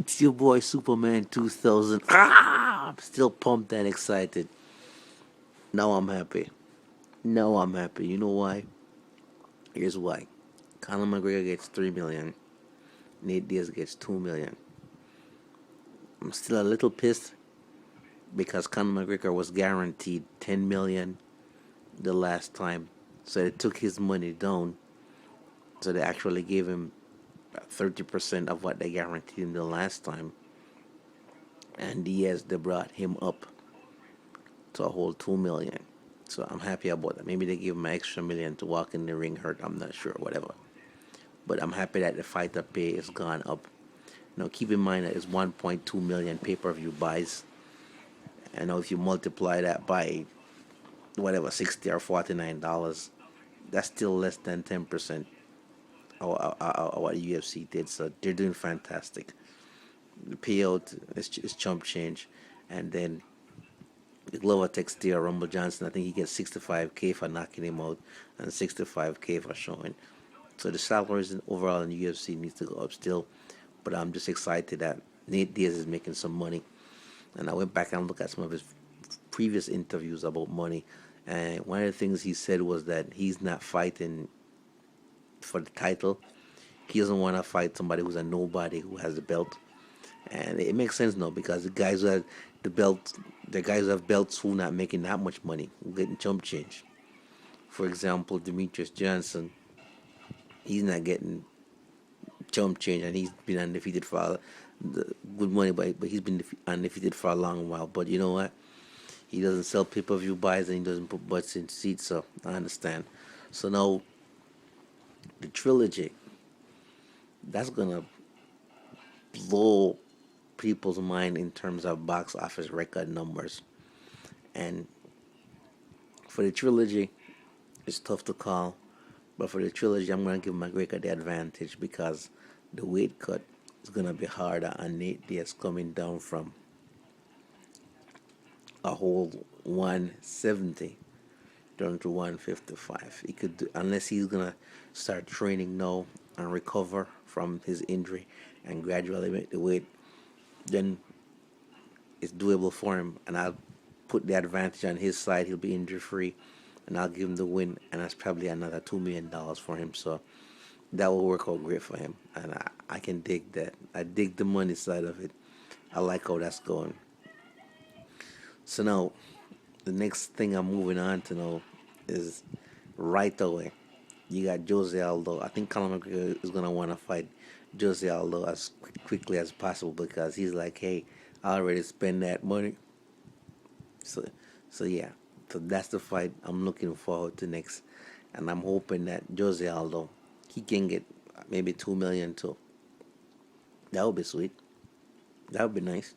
It's your boy Superman 2000. I'm still pumped and excited. Now I'm happy. Now I'm happy. You know why? Here's why. Conor McGregor gets 3 million. Nate Diaz gets 2 million. I'm still a little pissed because Conor McGregor was guaranteed 10 million the last time. So they took his money down. So they actually gave him 30% of what they guaranteed him the last time. And Diaz, they brought him up to a whole 2 million. So I'm happy about that. Maybe they give him an extra million to walk in the ring hurt. I'm not sure, whatever. But I'm happy that the fighter pay has gone up. Now keep in mind that it's 1.2 million pay-per-view buys. And now if you multiply that by whatever 60 or $49, that's still less than 10% of what the UFC did. So they're doing fantastic. The payout is chump change, and then Glover takes Theo Rumble Johnson. I think he gets 65K for knocking him out and 65K for showing. So the salaries overall in the UFC needs to go up still. But I'm just excited that Nate Diaz is making some money. And I went back and looked at some of his previous interviews about money. And one of the things he said was that he's not fighting for the title. He doesn't want to fight somebody who's a nobody who has the belt. And it makes sense now because the guys who have the belt, the guys who have belts who are not making that much money, getting chump change. For example, Demetrius Johnson, he's not getting chump change, and he's been undefeated for the good money, but he's been undefeated for a long while. But you know what? He doesn't sell pay-per-view buys and he doesn't put butts in seats, so I understand. So now the trilogy, that's gonna blow people's mind in terms of box office record numbers. And for the trilogy, it's tough to call. But for the trilogy, I'm going to give McGregor the advantage because the weight cut is going to be harder on Nate Diaz coming down from a whole 170 down to 155. He could do, unless he's going to start training now and recover from his injury and gradually make the weight, then it's doable for him. And I'll put the advantage on his side. He'll be injury free, and I'll give him the win, and that's probably another $2 million for him. So that will work out great for him, and I can dig that. I dig the money side of it. I like how that's going. So now, the next thing I'm moving on to now is right away. You got Jose Aldo. I think Conor McGregor is gonna want to fight Jose Aldo as quickly as possible because he's like, hey, I already spent that money. So, so yeah. So that's the fight I'm looking forward to next, and I'm hoping that Jose Aldo he can get maybe 2 million too. That would be sweet. That would be nice,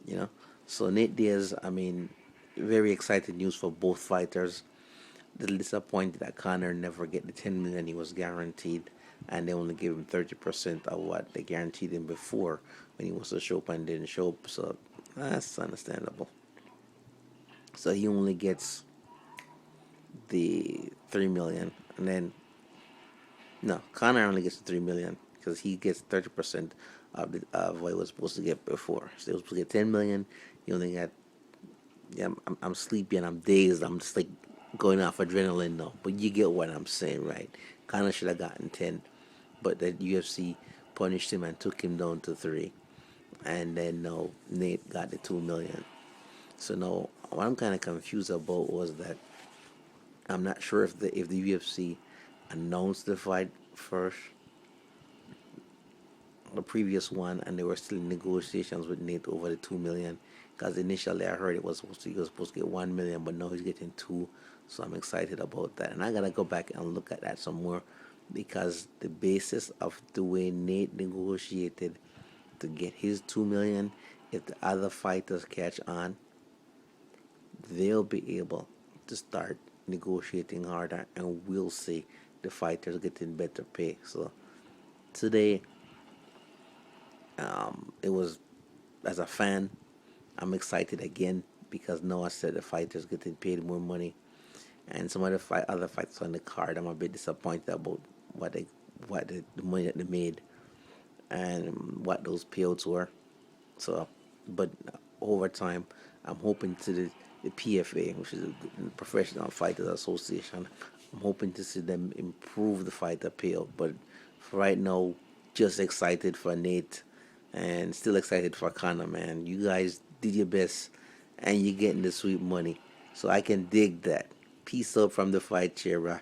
you know. So Nate Diaz, I mean, very exciting news for both fighters. Little disappointed that Connor never get the 10 million he was guaranteed, and they only gave him 30% of what they guaranteed him before when he was to show up and didn't show up. So that's understandable. So he only gets the 3 million, and then no, Connor only gets the 3 million because he gets 30% of what he was supposed to get before. So he was supposed to get 10 million. He only got. Yeah, I'm sleepy and I'm dazed. I'm just like going off adrenaline now. But you get what I'm saying, right? Connor should have gotten 10, but the UFC punished him and took him down to 3. And then no, Nate got the 2 million. So now what I'm kind of confused about was that I'm not sure if the UFC announced the fight first, the previous one, and they were still in negotiations with Nate over the 2 million. Because initially I heard he was supposed to get 1 million, but now he's getting 2. So I'm excited about that, and I gotta go back and look at that some more because the basis of the way Nate negotiated to get his 2 million, if the other fighters catch on, they'll be able to start negotiating harder, and we'll see the fighters getting better pay. So today, it was as a fan, I'm excited again because now I said the fighters getting paid more money, and some of the other fights on the card, I'm a bit disappointed about what the money that they made. and what those payouts were. So, but over time, I'm hoping to the PFA, which is the Professional Fighters Association. I'm hoping to see them improve the fighter payout. But for right now, just excited for Nate and still excited for Connor, man. You guys did your best and you're getting the sweet money. So I can dig that. Peace out from the fight chair, bro.